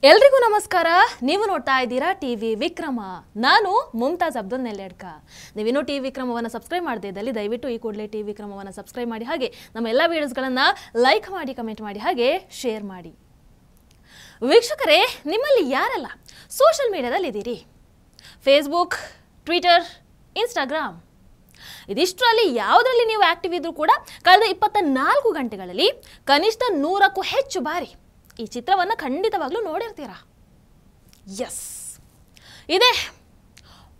ಎಲ್ರಿಗೂ ನಮಸ್ಕಾರ. ನೀವು ನೋಡ್ತಾ ಇದ್ದೀರಾ ಟಿವಿ ವಿಕ್ರಮ. ನಾನು ಮುಮ್ತಾಜ್ ಅಬ್ದುಲ್ ನೆಲ್ಲೆಡ್ಕ. ನೀವಿನ್ನೂ ಟಿವಿ ವಿಕ್ರಮವನ್ನು ಸಬ್ಸ್ಕ್ರೈಬ್ ಮಾಡದೇ ಇದ್ದಲ್ಲಿ ದಯವಿಟ್ಟು ಈ ಕೂಡಲೇ ಟಿವಿ ವಿಕ್ರಮವನ್ನು ಸಬ್ಸ್ಕ್ರೈಬ್ ಮಾಡಿ, ಹಾಗೆ ನಮ್ಮ ಎಲ್ಲ ವಿಡಿಯೋಸ್ಗಳನ್ನು ಲೈಕ್ ಮಾಡಿ, ಕಮೆಂಟ್ ಮಾಡಿ, ಹಾಗೆ ಶೇರ್ ಮಾಡಿ. ವೀಕ್ಷಕರೇ, ನಿಮ್ಮಲ್ಲಿ ಯಾರೆಲ್ಲ ಸೋಷಿಯಲ್ ಮೀಡಿಯಾದಲ್ಲಿ ಇದ್ದೀರಿ? ಫೇಸ್ಬುಕ್, ಟ್ವಿಟರ್, ಇನ್ಸ್ಟಾಗ್ರಾಮ್ ಇದಿಷ್ಟರಲ್ಲಿ ಯಾವುದರಲ್ಲಿ ನೀವು ಆಕ್ಟಿವ್ ಇದ್ರೂ ಕೂಡ ಕಳೆದ 24 ಗಂಟೆಗಳಲ್ಲಿ ಕನಿಷ್ಠ 100ಕ್ಕೂ ಹೆಚ್ಚು ಬಾರಿ ಈ ಚಿತ್ರವನ್ನು ಖಂಡಿತವಾಗ್ಲೂ ನೋಡಿರ್ತೀರಾ. ಎಸ್, ಇದೆ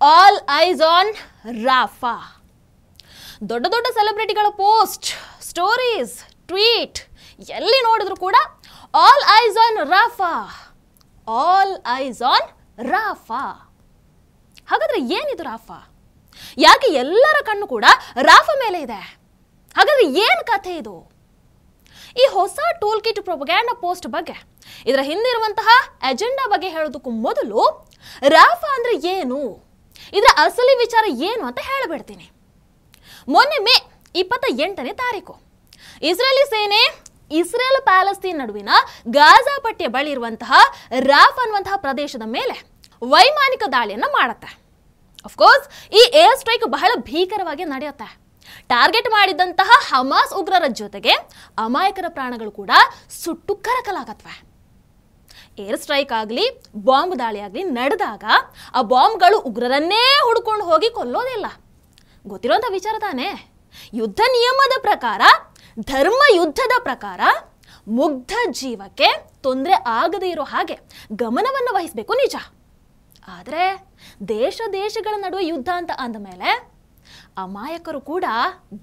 ಆಲ್ ಐಸ್ ಆನ್ ರಾಫಾ. ದೊಡ್ಡ ದೊಡ್ಡ ಸೆಲೆಬ್ರಿಟಿಗಳ ಪೋಸ್ಟ್, ಸ್ಟೋರೀಸ್, ಟ್ವೀಟ್ ಎಲ್ಲಿ ನೋಡಿದ್ರು ಕೂಡ all ice on Rafah, all ice on Rafah. ಹಾಗಾದ್ರೆ ಏನಿದು ರಾಫಾ? ಯಾಕೆ ಎಲ್ಲರ ಕಣ್ಣು ಕೂಡ ರಾಫಾ ಮೇಲೆ ಇದೆ? ಹಾಗಾದ್ರೆ ಏನು ಕಥೆ ಇದು? ಈ ಹೊಸ ಟೂಲ್ ಕಿಟ್ ಪ್ರೊಪಗ್ಯಾಂಡಾ ಪೋಸ್ಟ್ ಬಗ್ಗೆ, ಇದರ ಹಿಂದಿರುವಂತಹ ಅಜೆಂಡಾ ಬಗ್ಗೆ ಹೇಳೋದಕ್ಕೂ ಮೊದಲು ರಾಫಾ ಅಂದ್ರೆ ಏನು, ಇದರ ಅಸಲಿ ವಿಚಾರ ಏನು ಅಂತ ಹೇಳಿಬಿಡ್ತೀನಿ. ಮೊನ್ನೆ ಮೇ 28ನೇ ತಾರೀಕು ಇಸ್ರೇಲಿ ಸೇನೆ ಇಸ್ರೇಲ್ ಪ್ಯಾಲೆಸ್ತೈನ್ ನಡುವಿನ ಗಾಜಾ ಪಟ್ಟಿಯ ಬಳಿ ಇರುವಂತಹ ರಾಫಾ ಅನ್ನುವಂತಹ ಪ್ರದೇಶದ ಮೇಲೆ ವೈಮಾನಿಕ ದಾಳಿಯನ್ನ ಮಾಡುತ್ತೆ. ಅಫ್ಕೋರ್ಸ್ ಈ ಏರ್ ಸ್ಟ್ರೈಕ್ ಬಹಳ ಭೀಕರವಾಗಿ ನಡೆಯುತ್ತೆ. ಟಾರ್ಗೆಟ್ ಮಾಡಿದಂತಹ ಹಮಾಸ್ ಉಗ್ರರ ಜೊತೆಗೆ ಅಮಾಯಕರ ಪ್ರಾಣಗಳು ಕೂಡ ಸುಟ್ಟು ಕರಕಲಾಗತ್ವೆ. ಏರ್ ಸ್ಟ್ರೈಕ್ ಆಗಲಿ, ಬಾಂಬ್ ದಾಳಿ ಆಗಲಿ ನಡೆದಾಗ ಆ ಬಾಂಬ್ಗಳು ಉಗ್ರರನ್ನೇ ಹುಡ್ಕೊಂಡು ಹೋಗಿ ಕೊಲ್ಲೋದಿಲ್ಲ. ಗೊತ್ತಿರೋಂಥ ವಿಚಾರ ತಾನೇ. ಯುದ್ಧ ನಿಯಮದ ಪ್ರಕಾರ, ಧರ್ಮ ಯುದ್ಧದ ಪ್ರಕಾರ ಮುಗ್ಧ ಜೀವಕ್ಕೆ ತೊಂದರೆ ಆಗದೇ ಇರೋ ಹಾಗೆ ಗಮನವನ್ನು ವಹಿಸಬೇಕು, ನಿಜ. ಆದರೆ ದೇಶಗಳ ನಡುವೆ ಯುದ್ಧ ಅಂತ ಅಂದಮೇಲೆ ಅಮಾಯಕರು ಕೂಡ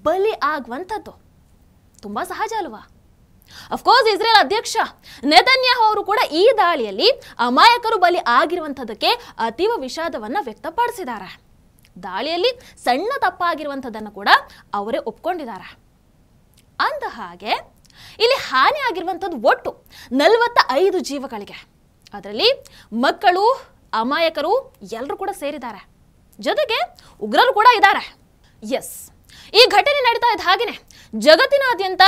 ಬಲಿ ಆಗುವಂಥದ್ದು ತುಂಬಾ ಸಹಜ ಅಲ್ವಾ? ಅಫ್ಕೋರ್ಸ್ ಇಸ್ರೇಲ್ ಅಧ್ಯಕ್ಷ ನೆತನ್ಯಾಹು ಅವರು ಕೂಡ ಈ ದಾಳಿಯಲ್ಲಿ ಅಮಾಯಕರು ಬಲಿ ಆಗಿರುವಂಥದ್ದಕ್ಕೆ ಅತೀವ ವಿಷಾದವನ್ನ ವ್ಯಕ್ತಪಡಿಸಿದ್ದಾರೆ. ದಾಳಿಯಲ್ಲಿ ಸಣ್ಣ ತಪ್ಪಾಗಿರುವಂಥದ್ದನ್ನು ಕೂಡ ಅವರೇ ಒಪ್ಕೊಂಡಿದ್ದಾರೆ. ಅಂದ ಹಾಗೆ ಇಲ್ಲಿ ಹಾನಿ ಆಗಿರುವಂಥದ್ದು ಒಟ್ಟು 45 ಜೀವಗಳಿಗೆ. ಅದರಲ್ಲಿ ಮಕ್ಕಳು, ಅಮಾಯಕರು ಎಲ್ಲರೂ ಕೂಡ ಸೇರಿದ್ದಾರೆ. ಜೊತೆಗೆ ಉಗ್ರರು ಕೂಡ ಇದ್ದಾರೆ. ಎಸ್, ಈ ಘಟನೆ ನಡೀತಾ ಇದ್ದ ಹಾಗೇನೆ ಜಗತ್ತಿನಾದ್ಯಂತ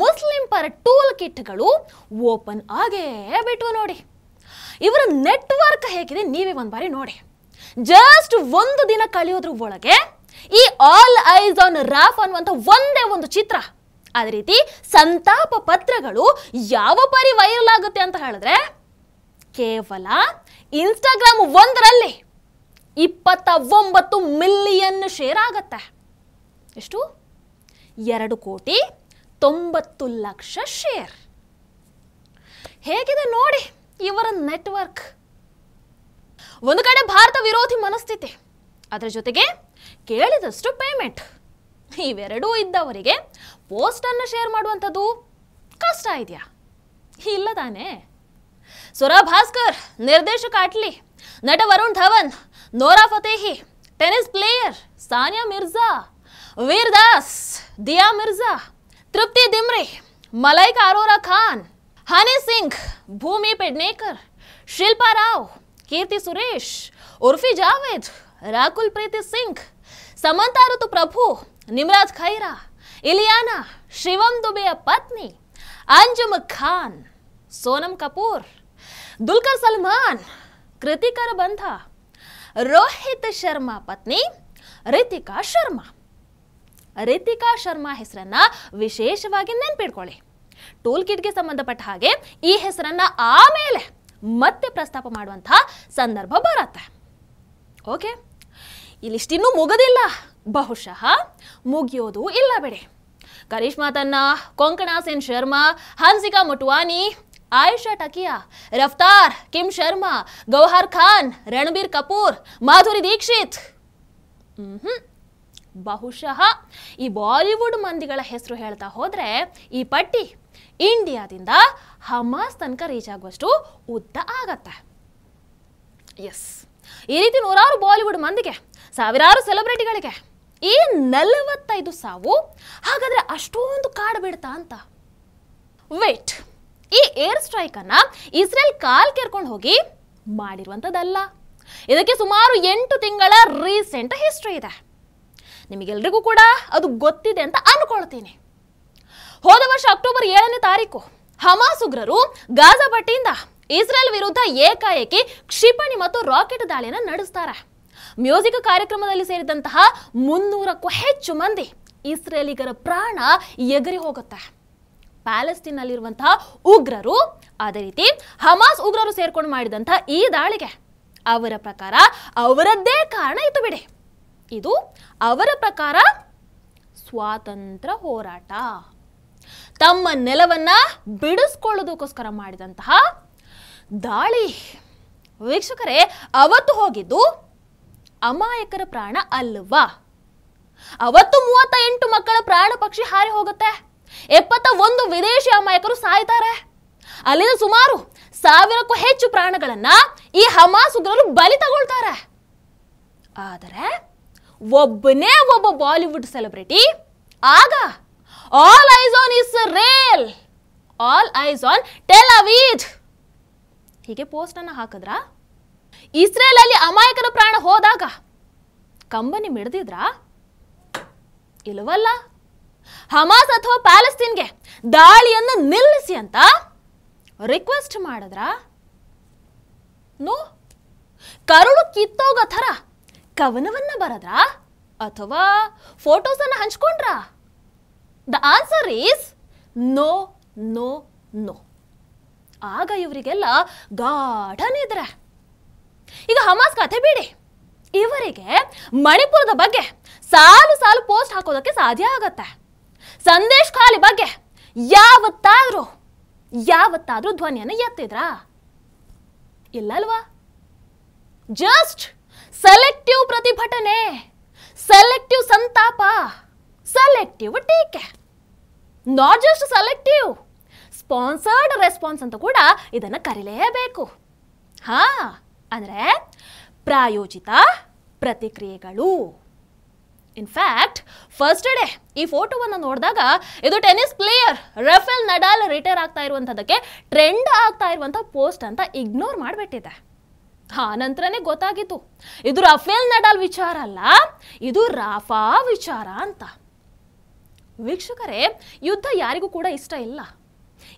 ಮುಸ್ಲಿಂ ಪರ ಟೂಲ್ ಕಿಟ್ಗಳು ಓಪನ್ ಆಗೇ ಬಿಟ್ಟು ನೋಡಿ. ಇವರ ನೆಟ್ವರ್ಕ್ ಹೇಗಿದೆ ನೀವೇ ಒಂದ್ ಬಾರಿ ನೋಡಿ. ಜಸ್ಟ್ ಒಂದು ದಿನ ಕಳೆಯೋದ್ರ ಒಳಗೆ ಈ ಆಲ್ ಐಸ್ ಆನ್ ರಾಫಾ ಅನ್ನುವಂಥ ಒಂದೇ ಒಂದು ಚಿತ್ರ, ಅದೇ ರೀತಿ ಸಂತಾಪ ಪತ್ರಗಳು ಯಾವ ಪರಿ ವೈರಲ್ ಆಗುತ್ತೆ ಅಂತ ಹೇಳಿದ್ರೆ, ಕೇವಲ ಇನ್ಸ್ಟಾಗ್ರಾಮ್ ಒಂದರಲ್ಲಿ 29 ಮಿಲಿಯನ್ ಶೇರ್ ಆಗತ್ತೆ. ಎಷ್ಟು? 2,90,00,000 ಶೇರ್. ಹೇಗಿದೆ ನೋಡಿ ಇವರ ನೆಟ್ವರ್ಕ್. ಒಂದು ಕಡೆ ಭಾರತ ವಿರೋಧಿ ಮನಸ್ಥಿತಿ, ಅದರ ಜೊತೆಗೆ ಕೇಳಿದಷ್ಟು ಪೇಮೆಂಟ್. ಇವೆರಡೂ ಇದ್ದವರಿಗೆ ಪೋಸ್ಟ್ ಅನ್ನು ಶೇರ್ ಮಾಡುವಂಥದ್ದು ಕಷ್ಟ ಇದೆಯಾ? ಇಲ್ಲ ತಾನೇ. ಸುರಾ ಭಾಸ್ಕರ್, ನಿರ್ದೇಶಕ ಅಟ್ಲಿ, ನಟ ವರುಣ್ ಧವನ್, ನೋರಾ ಫತೇಹಿ, ಟೆನಿಸ್ ಪ್ಲೇಯರ್ ಸಾನಿಯಾ ಮಿರ್ಜಾ, ವೀರ್ ದಾಸ್, ದಿಯಾ ಮಿರ್ಜಾ, ತೃಪ್ತಿ ದಿಮ್ರಿ, ಮಲೈಕಾ ಅರೋರಾ ಖಾನ್, ಹನಿ ಸಿಂಗ್, ಭೂಮಿ ಪೆಡ್ನೇಕರ್, ಶಿಲ್ಪಾ ರಾವ್, ಕೀರ್ತಿ ಸುರೇಶ್, ಉರ್ಫಿ ಜಾವೇದ್, ರಾಕುಲ್ ಪ್ರೀತಿ ಸಿಂಗ್, ಸಮಂತಾ ಋತು ಪ್ರಭು, ನಿಮ್ರಾಜ್ ಖೈರಾ, ಇಲಿಯಾನಾ, ಶಿವಂ ದುಬೆಯ ಪತ್ನಿ ಅಂಜುಮ್ ಖಾನ್, ಸೋನಮ್ ಕಪೂರ್, ದುಲ್ಕರ್ ಸಲ್ಮಾನ್, ಕೃತಿಕರ ಬಂಧ, ರೋಹಿತ್ ಶರ್ಮಾ ಪತ್ನಿ ರಿತಿಕಾ ಶರ್ಮಾ. ರಿತಿಕಾ ಶರ್ಮಾ ಹೆಸರನ್ನ ವಿಶೇಷವಾಗಿ ನೆನ್ಪಿಡ್ಕೊಳ್ಳಿ. ಟೂಲ್ ಕಿಟ್ಗೆ ಸಂಬಂಧಪಟ್ಟ ಹಾಗೆ ಈ ಹೆಸರನ್ನ ಆಮೇಲೆ ಮತ್ತೆ ಪ್ರಸ್ತಾಪ ಮಾಡುವಂತಹ ಸಂದರ್ಭ ಬರುತ್ತೆ. ಓಕೆ, ಇಲ್ಲಿಷ್ಟಿನ್ನೂ ಮುಗದಿಲ್ಲ, ಬಹುಶಃ ಮುಗಿಯೋದು ಇಲ್ಲ ಬಿಡಿ. ಕರಿಷ್ಮಾ ತನ್ನ, ಕೊಂಕಣಾ ಸೇನ್ ಶರ್ಮಾ, ಹನ್ಸಿಕಾ ಮೊಟ್ವಾನಿ, ಆಯಿಷಾ ಟಕಿಯಾ, ರಫ್ತಾರ್, ಕಿಮ್ ಶರ್ಮಾ, ಗೌಹರ್ ಖಾನ್, ರಣಬೀರ್ ಕಪೂರ್, ಮಾಧುರಿ ದೀಕ್ಷಿತ್, ಬಹುಶಃ ಈ ಬಾಲಿವುಡ್ ಮಂದಿಗಳ ಹೆಸರು ಹೇಳ್ತಾ ಹೋದ್ರೆ ಈ ಪಟ್ಟಿ ಇಂಡಿಯಾದಿಂದ ಹಮಾಸ್ ತನಕ ರೀಚ್ ಆಗುವಷ್ಟು ಉದ್ದ ಆಗತ್ತೆ. ಎಸ್, ಈ ರೀತಿ ನೂರಾರು ಬಾಲಿವುಡ್ ಮಂದಿಗೆ, ಸಾವಿರಾರು ಸೆಲೆಬ್ರಿಟಿಗಳಿಗೆ ಈ 45 ಸಾವು ಹಾಗಾದ್ರೆ ಅಷ್ಟೊಂದು ಕಾಡು ಬಿಡ್ತಾ ಅಂತ. ವೇಟ್, ಈ ಏರ್ ಸ್ಟ್ರೈಕ್ ಅನ್ನ ಇಸ್ರೇಲ್ ಕಾಲ್ ಕೆರ್ಕೊಂಡು ಹೋಗಿ ಮಾಡಿರುವಂಥದ್ದಲ್ಲ. ಇದಕ್ಕೆ ಸುಮಾರು 8 ತಿಂಗಳ ರೀಸೆಂಟ್ ಹಿಸ್ಟ್ರಿ ಇದೆ. ನಿಮಗೆಲ್ರಿಗೂ ಕೂಡ ಅದು ಗೊತ್ತಿದೆ ಅಂತ ಅನ್ಕೊಳ್ತೀನಿ. ಹೋದ ವರ್ಷ ಅಕ್ಟೋಬರ್ 7ನೇ ತಾರೀಕು ಹಮಾಸ್ ಉಗ್ರರು ಗಾಜಾ ಪಟ್ಟಿಯಿಂದ ಇಸ್ರೇಲ್ ವಿರುದ್ಧ ಏಕಾಏಕಿ ಕ್ಷಿಪಣಿ ಮತ್ತು ರಾಕೆಟ್ ದಾಳಿಯನ್ನು ನಡೆಸ್ತಾರೆ. ಮ್ಯೂಸಿಕ್ ಕಾರ್ಯಕ್ರಮದಲ್ಲಿ ಸೇರಿದಂತಹ 300ಕ್ಕೂ ಹೆಚ್ಚು ಮಂದಿ ಇಸ್ರೇಲಿಗರ ಪ್ರಾಣ ಎಗರಿ ಹೋಗುತ್ತೆ. ಪ್ಯಾಲೆಸ್ತೀನ್ನಲ್ಲಿರುವಂತಹ ಉಗ್ರರು, ಅದೇ ರೀತಿ ಹಮಾಸ್ ಉಗ್ರರು ಸೇರ್ಕೊಂಡು ಮಾಡಿದಂತಹ ಈ ದಾಳಿಗೆ ಅವರ ಪ್ರಕಾರ ಅವರದ್ದೇ ಕಾರಣ ಇತ್ತು ಬಿಡಿ. ಇದು ಅವರ ಪ್ರಕಾರ ಸ್ವಾತಂತ್ರ್ಯ ಹೋರಾಟ, ತಮ್ಮ ನೆಲವನ್ನ ಬಿಡಿಸ್ಕೊಳ್ಳೋದಕ್ಕೋಸ್ಕರ ಮಾಡಿದಂತಹ ದಾಳಿ. ವೀಕ್ಷಕರೇ, ಅವತ್ತು ಹೋಗಿದ್ದು ಅಮಾಯಕರ ಪ್ರಾಣ ಅಲ್ವಾ? ಅವತ್ತು 38 ಮಕ್ಕಳ ಪ್ರಾಣ ಪಕ್ಷಿ ಹಾರಿ ಹೋಗುತ್ತೆ, 71 ವಿದೇಶಿ ಅಮಾಯಕರು ಸಾಯ್ತಾರೆ. ಅಲ್ಲಿನ ಸುಮಾರು 1000ಕ್ಕೂ ಹೆಚ್ಚು ಪ್ರಾಣಗಳನ್ನ ಈ ಹಮಾಸ್ ಉಗ್ರರು ಬಲಿ ತಗೊಳ್ತಾರೆ. ಆದರೆ ಒಬ್ಬ ಬಾಲಿವುಡ್ ಸೆಲೆಬ್ರಿಟಿ ಆಗ all ice on Israel, all ice on tell Aviv ಹೀಗೆ ಪೋಸ್ಟ್ ಅನ್ನ ಹಾಕಿದ್ರ? ಇಸ್ರೇಲ್ ಅಲ್ಲಿ ಅಮಾಯಕರ ಪ್ರಾಣ ಹೋದಾಗ ಕಂಬನಿ ಮಿಡ್ದಿದ್ರ? ಇಲ್ಲವಲ್ಲ. ಹಮಾಸ್ ಅಥವಾ ಪ್ಯಾಲೆಸ್ತೀನ್ಗೆ ದಾಳಿಯನ್ನು ನಿಲ್ಲಿಸಿ ಅಂತ ರಿಕ್ವೆಸ್ಟ್ ಮಾಡಿದ್ರ? ನೋ. ಕರುಳು ಕಿತ್ತೋಗೋ ಥರ ಕವನವನ್ನ ಬರದ್ರ ಅಥವಾ ಫೋಟೋಸ್ ಅನ್ನ ಹಂಚ್ಕೊಂಡ್ರ? The answer is no no no. ಆಗ ಇವರಿಗೆಲ್ಲ ಗಾಢ ನಿದ್ರೆ. ಈಗ ಹಮಾಸ್ ಕಥೆ ಬಿಡಿ, ಇವರಿಗೆ ಮಣಿಪುರದ ಬಗ್ಗೆ ಸಾಲು ಸಾಲು ಪೋಸ್ಟ್ ಹಾಕೋದಕ್ಕೆ ಸಾಧ್ಯ ಆಗತ್ತೆ. ಸಂದೇಶ್ ಖಾಲಿ ಬಗ್ಗೆ ಯಾವತ್ತಾದ್ರೂ ಧ್ವನಿಯನ್ನು ಎತ್ತಿದ್ರ? ಇಲ್ಲಲ್ವಾ. ಜಸ್ಟ್ ಸೆಲೆಕ್ಟಿವ್ ಪ್ರತಿಭಟನೆ, ಸೆಲೆಕ್ಟಿವ್ ಸಂತಾಪ, ಸೆಲೆಕ್ಟಿವ್ ಟೀಕೆ. Not just selective, sponsored response ಅಂತ ಕೂಡ ಇದನ್ನು ಕರೀಲೇಬೇಕು. ಅಂದ್ರೆ ಪ್ರಾಯೋಜಿತ ಪ್ರತಿಕ್ರಿಯೆಗಳು. ಇನ್ಫ್ಯಾಕ್ಟ್ ಫಸ್ಟ್ ಡೇ ಈ ಫೋಟೋವನ್ನು ನೋಡಿದಾಗ ಇದು tennis player Rafael Nadal retire ಆಗ್ತಾ ಇರುವಂಥದ್ದಕ್ಕೆ ಟ್ರೆಂಡ್ ಆಗ್ತಾ ಇರುವಂಥ ಪೋಸ್ಟ್ ಅಂತ ಇಗ್ನೋರ್ ಮಾಡಿಬಿಟ್ಟಿದೆ. ನಂತರನೇ ಗೊತ್ತಾಗಿತ್ತು ಇದು ರಫೇಲ್ ನಡಾಲ್ ವಿಚಾರ ಅಲ್ಲ, ಇದು ರಾಫಾ ವಿಚಾರ ಅಂತ. ವೀಕ್ಷಕರೇ, ಯುದ್ಧ ಯಾರಿಗೂ ಕೂಡ ಇಷ್ಟ ಇಲ್ಲ,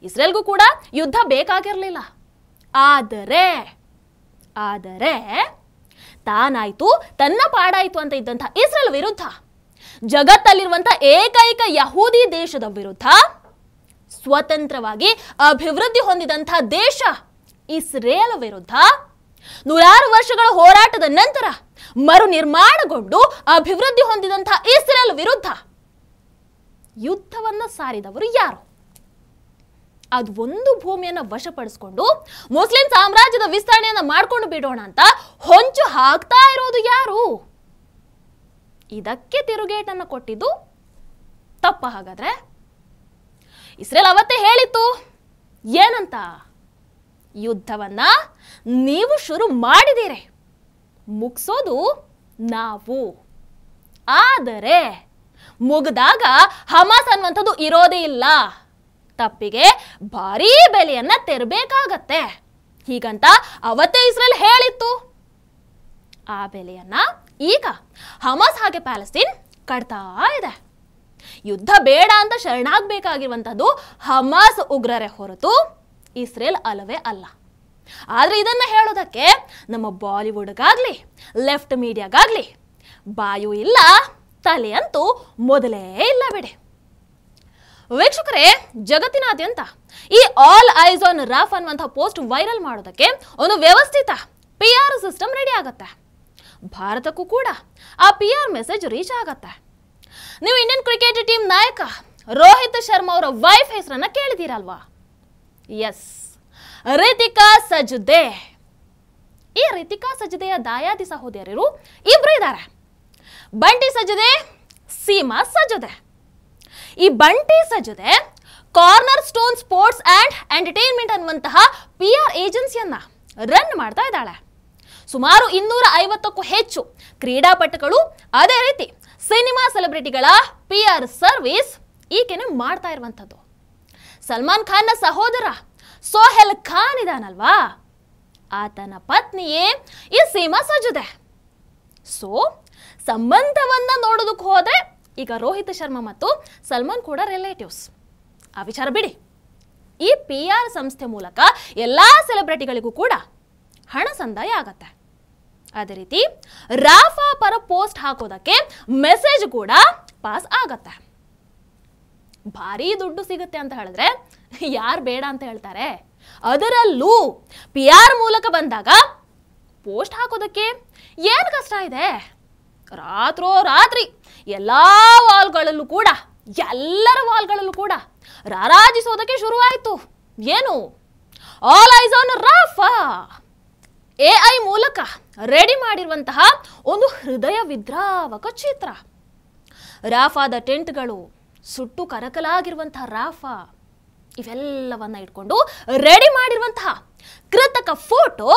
ಇಸ್ರೇಲ್ಗೂ ಕೂಡ ಯುದ್ಧ ಬೇಕಾಗಿರಲಿಲ್ಲ. ಆದರೆ ತಾನಾಯ್ತು ತನ್ನ ಪಾಡಾಯ್ತು ಅಂತ ಇದ್ದಂಥ ಇಸ್ರೇಲ್ ವಿರುದ್ಧ, ಜಗತ್ತಲ್ಲಿರುವಂಥ ಏಕೈಕ ಯಹೂದಿ ದೇಶದ ವಿರುದ್ಧ, ಸ್ವತಂತ್ರವಾಗಿ ಅಭಿವೃದ್ಧಿ ಹೊಂದಿದಂಥ ದೇಶ ಇಸ್ರೇಲ್ ವಿರುದ್ಧ 100 ವರ್ಷಗಳ ಹೋರಾಟದ ನಂತರ ಮರು ನಿರ್ಮಾಣಗೊಂಡು ಅಭಿವೃದ್ಧಿ ಹೊಂದಿದಂಥ ಇಸ್ರೇಲ್ ವಿರುದ್ಧ ಯುದ್ಧವನ್ನ ಸಾರಿದವರು ಯಾರು? ಅದು ಒಂದು ಭೂಮಿಯನ್ನು ವಶಪಡಿಸಿಕೊಂಡು ಮುಸ್ಲಿಂ ಸಾಮ್ರಾಜ್ಯದ ವಿಸ್ತರಣೆಯನ್ನ ಮಾಡ್ಕೊಂಡು ಬಿಡೋಣ ಅಂತ ಹೊಂಚು ಹಾಕ್ತಾ ಇರೋದು ಯಾರು? ಇದಕ್ಕೆ ತಿರುಗೇಟನ್ನು ಕೊಟ್ಟಿದ್ದು ತಪ್ಪ ಹಾಗಾದ್ರೆ? ಇಸ್ರೇಲ್ ಅವತ್ತೇ ಹೇಳಿತ್ತು ಏನಂತ? ಯುದ್ಧವನ್ನ ನೀವು ಶುರು ಮಾಡಿದ್ದೀರಿ, ಮುಗಿಸೋದು ನಾವು. ಆದರೆ ಮುಗಿದಾಗ ಹಮಾಸ್ ಅನ್ನುವಂಥದ್ದು ಇರೋದೇ ಇಲ್ಲ, ತಪ್ಪಿಗೆ ಭಾರೀ ಬೆಲೆಯನ್ನ ತೆರಬೇಕಾಗತ್ತೆ ಹೀಗಂತ ಅವತ್ತೇ ಇಸ್ರೇಲ್ ಹೇಳಿತ್ತು. ಆ ಬೆಲೆಯನ್ನ ಈಗ ಹಮಾಸ್ ಹಾಗೆ ಪ್ಯಾಲೆಸ್ತೀನ್ ಕಟ್ತಾ ಇದೆ. ಯುದ್ಧ ಬೇಡ ಅಂತ ಶರಣಾಗಬೇಕಾಗಿರುವಂಥದ್ದು ಹಮಾಸ್ ಉಗ್ರರೇ ಹೊರತು ಇಸ್ರೇಲ್ ಅಲ್ಲವೇ ಅಲ್ಲ. ಆದ್ರೆ ಇದನ್ನ ಹೇಳೋದಕ್ಕೆ ನಮ್ಮ ಬಾಲಿವುಡ್ಗಾಗ್ಲಿ ಲೆಫ್ಟ್ ಮೀಡಿಯಾಗಾಗ್ಲಿ ಬಾಯು ಇಲ್ಲ, ತಲೆ ಅಂತೂ ಮೊದಲೇ ಇಲ್ಲ ಬಿಡಿ. ವೀಕ್ಷಕರೇ, ಜಗತ್ತಿನಾದ್ಯಂತ ಈ ಆಲ್ ಐಸ್ ಆನ್ ರಾಫ್ ಅನ್ನುವಂಥ ಪೋಸ್ಟ್ ವೈರಲ್ ಮಾಡೋದಕ್ಕೆ ಒಂದು ವ್ಯವಸ್ಥಿತ PR ಸಿಸ್ಟಮ್ ರೆಡಿ ಆಗತ್ತೆ. ಭಾರತಕ್ಕೂ ಕೂಡ ಆ PR ಮೆಸೇಜ್ ರೀಚ್ ಆಗತ್ತೆ. ನೀವು ಇಂಡಿಯನ್ ಕ್ರಿಕೆಟ್ ಟೀಮ್ ನಾಯಕ ರೋಹಿತ್ ಶರ್ಮಾ ಅವರ ವೈಫ್ ಹೆಸರನ್ನ ಕೇಳಿದ್ದೀರಲ್ವಾ? ಎಸ್, ರಿತಿಕಾ ಸಜ್ದೆ. ಈ ರಿತಿಕಾ ಸಜ್ದೆಯ ದಾಯಾದಿ ಸಹೋದರಿಯರು ಇಬ್ರು ಇದ್ದಾರೆ, ಬಂಟಿ ಸಜ್ದೆ, ಸೀಮಾ ಸಜ್ದೆ. ಈ Bunty Sajdeh Cornerstone sports and entertainment ಅನ್ನುವಂತಹ PR ಏಜೆನ್ಸಿಯನ್ನ ರನ್ ಮಾಡ್ತಾ ಇದ್ದಾಳೆ. ಸುಮಾರು 250ಕ್ಕೂ ಹೆಚ್ಚು ಕ್ರೀಡಾಪಟುಗಳು, ಅದೇ ರೀತಿ ಸಿನಿಮಾ ಸೆಲೆಬ್ರಿಟಿಗಳ PR ಸರ್ವಿಸ್ ಈಕೆನೆ ಮಾಡ್ತಾ ಇರುವಂಥದ್ದು. ಸಲ್ಮಾನ್ ಖಾನ್ನ ಸಹೋದರ ಸೋಹೆಲ್ ಖಾನ್ ಇದಾನಲ್ವಾ, ಆತನ ಪತ್ನಿಯೇ ಈ ಸೀಮಾ ಸಜ್ದೆ. ಸೊ ಸಂಬಂಧವನ್ನ ನೋಡೋದಕ್ಕೆ ಹೋದ್ರೆ ಈಗ ರೋಹಿತ್ ಶರ್ಮಾ ಮತ್ತು ಸಲ್ಮಾನ್ ಕೂಡ ರಿಲೇಟಿವ್ಸ್. ಆ ವಿಚಾರ ಬಿಡಿ, ಈ PR ಸಂಸ್ಥೆ ಮೂಲಕ ಎಲ್ಲಾ ಸೆಲೆಬ್ರಿಟಿಗಳಿಗೂ ಕೂಡ ಹಣ ಸಂದಾಯ ಆಗತ್ತೆ. ಅದೇ ರೀತಿ ರಾಫಾ ಪರ ಪೋಸ್ಟ್ ಹಾಕೋದಕ್ಕೆ ಮೆಸೇಜ್ ಕೂಡ ಪಾಸ್ ಆಗತ್ತೆ. ಭಾರಿ ದುಡ್ಡು ಸಿಗುತ್ತೆ ಅಂತ ಹೇಳಿದ್ರೆ ಯಾರು ಬೇಡ ಅಂತ ಹೇಳ್ತಾರೆ? ಅದರಲ್ಲೂ PR ಮೂಲಕ ಬಂದಾಗ ಪೋಸ್ಟ್ ಹಾಕೋದಕ್ಕೆ ಏನು ಕಷ್ಟ ಇದೆ? ರಾತ್ರಿ ಎಲ್ಲಾ ವಾಲ್ಗಳಲ್ಲೂ ಕೂಡ ಎಲ್ಲರ ವಾಲ್ಗಳಲ್ಲೂ ಕೂಡ ರಾರಾಜಿಸೋದಕ್ಕೆ ಶುರುವಾಯಿತು. ಏನು? All ice on Rafah. AI ಮೂಲಕ ರೆಡಿ ಮಾಡಿರುವಂತಹ ಒಂದು ಹೃದಯ ವಿದ್ರಾವಕ ಚಿತ್ರ. ರಾಫಾದ ಟೆಂಟ್ಗಳು, ಸುಟ್ಟು ಕರಕಲಾಗಿರುವಂತಹ ರಾಫಾ, ಇವೆಲ್ಲವನ್ನ ಇಟ್ಕೊಂಡು ರೆಡಿ ಮಾಡಿರುವಂತಹ ಕೃತಕ ಫೋಟೋ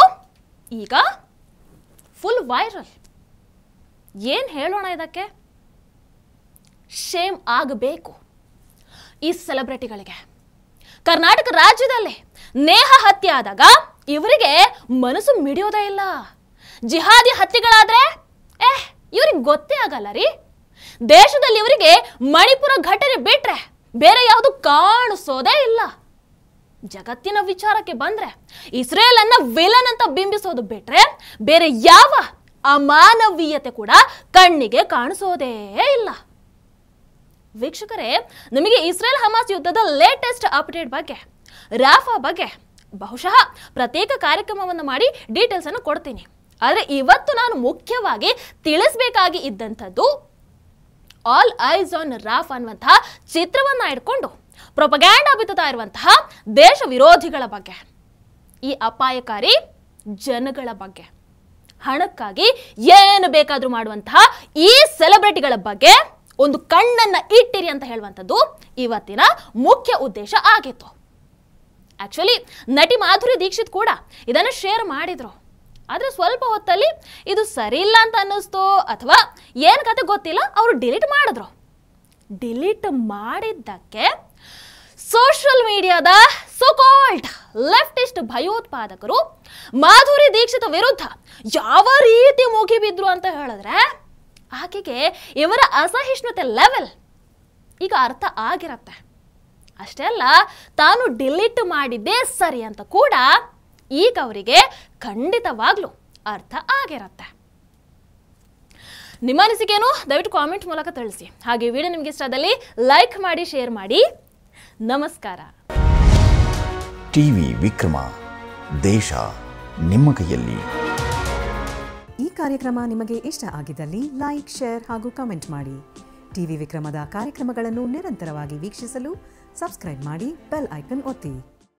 ಈಗ ಫುಲ್ ವೈರಲ್. ಏನ್ ಹೇಳೋಣ ಇದಕ್ಕೆ? ಶೇಮ್ ಆಗಬೇಕು ಈ ಸೆಲೆಬ್ರಿಟಿಗಳಿಗೆ. ಕರ್ನಾಟಕ ರಾಜ್ಯದಲ್ಲಿ ನೇಹಾ ಹತ್ಯೆ ಆದಾಗ ಇವರಿಗೆ ಮನಸ್ಸು ಮಿಡಿಯೋದೇ ಇಲ್ಲ. ಜಿಹಾದಿ ಹತ್ಯೆಗಳಾದ್ರೆ ಇವ್ರಿಗೆ ಗೊತ್ತೇ ಆಗಲ್ಲ ರೀ. ದೇಶದಲ್ಲಿ ಇವರಿಗೆ ಮಣಿಪುರ ಘಟನೆ ಬಿಟ್ರೆ ಬೇರೆ ಯಾವುದು ಕಾಣಿಸೋದೇ ಇಲ್ಲ. ಜಗತ್ತಿನ ವಿಚಾರಕ್ಕೆ ಬಂದ್ರೆ ಇಸ್ರೇಲ್ ಅನ್ನ ವಿಲನ್ ಅಂತ ಬಿಂಬಿಸೋದು ಬಿಟ್ರೆ ಬೇರೆ ಯಾವ ಅಮಾನವೀಯತೆ ಕೂಡ ಕಣ್ಣಿಗೆ ಕಾಣಿಸೋದೇ ಇಲ್ಲ. ವೀಕ್ಷಕರೇ, ನಿಮಗೆ ಇಸ್ರೇಲ್ ಹಮಾಸ್ ಯುದ್ಧದ ಲೇಟೆಸ್ಟ್ ಅಪ್ಡೇಟ್ ಬಗ್ಗೆ, ರಾಫಾ ಬಗ್ಗೆ ಬಹುಶಃ ಪ್ರತ್ಯೇಕ ಕಾರ್ಯಕ್ರಮವನ್ನು ಮಾಡಿ ಡೀಟೇಲ್ಸ್ ಅನ್ನು ಕೊಡ್ತೀನಿ. ಆದರೆ ಇವತ್ತು ನಾನು ಮುಖ್ಯವಾಗಿ ತಿಳಿಸಬೇಕಾಗಿ ಇದ್ದಂಥದ್ದು ಆಲ್ ಐಸ್ ಆನ್ ರಾಫಾ ಅನ್ನುವಂತಹ ಚಿತ್ರವನ್ನ ಇಟ್ಕೊಂಡು ಪ್ರೊಪಗ್ಯಾಂಡಾ ಬಿತ್ತುತ್ತಾ ಇರುವಂತಹ ದೇಶ ವಿರೋಧಿಗಳ ಬಗ್ಗೆ, ಈ ಅಪಾಯಕಾರಿ ಜನಗಳ ಬಗ್ಗೆ, ಹಣಕ್ಕಾಗಿ ಏನು ಬೇಕಾದರೂ ಮಾಡುವಂತಹ ಈ ಸೆಲೆಬ್ರಿಟಿಗಳ ಬಗ್ಗೆ ಒಂದು ಕಣ್ಣನ್ನ ಇಟ್ಟಿರಿ ಅಂತ ಹೇಳುವಂಥದ್ದು ಇವತ್ತಿನ ಮುಖ್ಯ ಉದ್ದೇಶ ಆಗಿತ್ತು. ಆಕ್ಚುಲಿ ನಟಿ ಮಾಧುರಿ ದೀಕ್ಷಿತ್ ಕೂಡ ಇದನ್ನು ಶೇರ್ ಮಾಡಿದ್ರು. ಆದರೆ ಸ್ವಲ್ಪ ಹೊತ್ತಲ್ಲಿ ಇದು ಸರಿ ಇಲ್ಲ ಅಂತ ಅನ್ನಿಸ್ತು ಅಥವಾ ಏನು ಕತೆ ಗೊತ್ತಿಲ್ಲ, ಅವರು ಡಿಲೀಟ್ ಮಾಡಿದ್ರು. ಡಿಲೀಟ್ ಮಾಡಿದ್ದಕ್ಕೆ ಸೋಷಿಯಲ್ ಮೀಡಿಯಾದ ಸೋಕಾಲ್ಡ್ ಲೆಫ್ಟಿಸ್ಟ್ ಭಯೋತ್ಪಾದಕರು ಮಾಧುರಿ ದೀಕ್ಷಿತ್ ವಿರುದ್ಧ ಯಾವ ರೀತಿ ಮುಗಿಬಿದ್ರು ಅಂತ ಹೇಳಿದ್ರೆ ಆಕೆಗೆ ಇವರ ಅಸಹಿಷ್ಣುತೆ ಲೆವೆಲ್ ಈಗ ಅರ್ಥ ಆಗಿರತ್ತೆ. ಅಷ್ಟೇ ಅಲ್ಲ, ತಾನು ಡಿಲೀಟ್ ಮಾಡಿದ್ದೇ ಸರಿ ಅಂತ ಕೂಡ ಈಗ ಅವರಿಗೆ ಖಂಡಿತವಾಗ್ಲೂ ಅರ್ಥ ಆಗಿರತ್ತೆ. ನಿಮ್ಮ ಅನಿಸಿಕೆಯನ್ನು ದಯವಿಟ್ಟು ಕಾಮೆಂಟ್ ಮೂಲಕ ತಿಳಿಸಿ. ಹಾಗೆ ವಿಡಿಯೋ ನಿಮಗೆ ಇಷ್ಟ ಆದಲ್ಲಿ ಲೈಕ್ ಮಾಡಿ, ಶೇರ್ ಮಾಡಿ. ನಮಸ್ಕಾರ. ಟಿವಿ ವಿಕ್ರಮ, ದೇಶ ನಿಮ್ಮ ಕೈಯಲ್ಲಿ. ಈ ಕಾರ್ಯಕ್ರಮ ನಿಮಗೆ ಇಷ್ಟ ಆಗಿದ್ದಲ್ಲಿ ಲೈಕ್, ಶೇರ್ ಹಾಗೂ ಕಮೆಂಟ್ ಮಾಡಿ. ಟಿವಿ ವಿಕ್ರಮದ ಕಾರ್ಯಕ್ರಮಗಳನ್ನು ನಿರಂತರವಾಗಿ ವೀಕ್ಷಿಸಲು ಸಬ್ಸ್ಕ್ರೈಬ್ ಮಾಡಿ, ಬೆಲ್ ಐಕನ್ ಒತ್ತಿ.